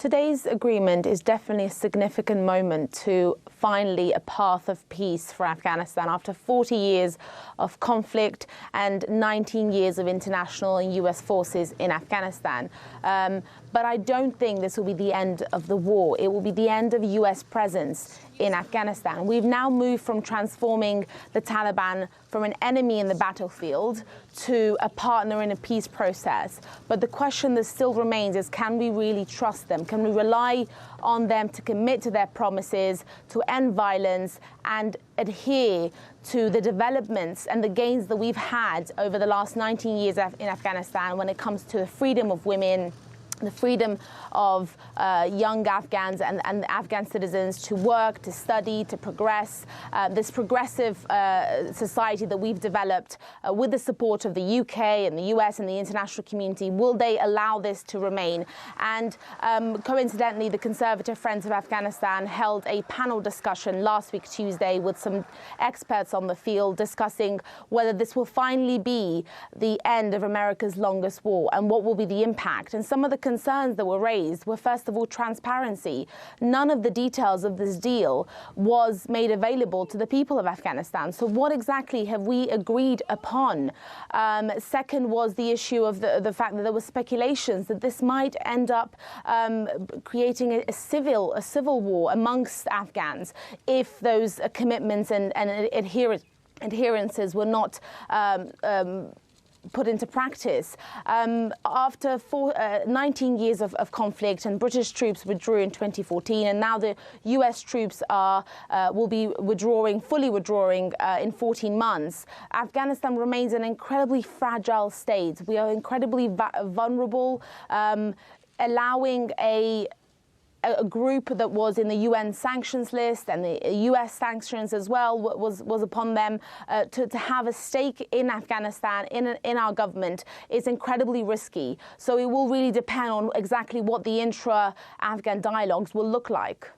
Today's agreement is definitely a significant moment to finally a path of peace for Afghanistan after 40 years of conflict and 19 years of international and US forces in Afghanistan. But I don't think this will be the end of the war. It will be the end of US presence in Afghanistan. We've now moved from transforming the Taliban from an enemy in the battlefield to a partner in a peace process. But the question that still remains is, can we really trust them? Can we rely on them to commit to their promises, to end violence and adhere to the developments and the gains that we've had over the last 19 years in Afghanistan when it comes to the freedom of women, the freedom of young Afghans and Afghan citizens to work, to study, to progress, this progressive society that we've developed with the support of the UK and the US and the international community? Will they allow this to remain? And coincidentally, the Conservative Friends of Afghanistan held a panel discussion last week, Tuesday, with some experts on the field discussing whether this will finally be the end of America's longest war and what will be the impact. And some of the concerns that were raised were, first of all, transparency. None of the details of this deal was made available to the people of Afghanistan. So what exactly have we agreed upon? Second was the issue of the fact that there were speculations that this might end up creating a civil war amongst Afghans if those commitments and adherences were not put into practice. After 19 years of conflict, and British troops withdrew in 2014, and now the US troops will be fully withdrawing in 14 months. Afghanistan remains an incredibly fragile state. We are incredibly vulnerable, allowing a group that was in the UN sanctions list and the US sanctions as well was upon them to have a stake in Afghanistan, in our government, is incredibly risky. So it will really depend on exactly what the intra-Afghan dialogues will look like.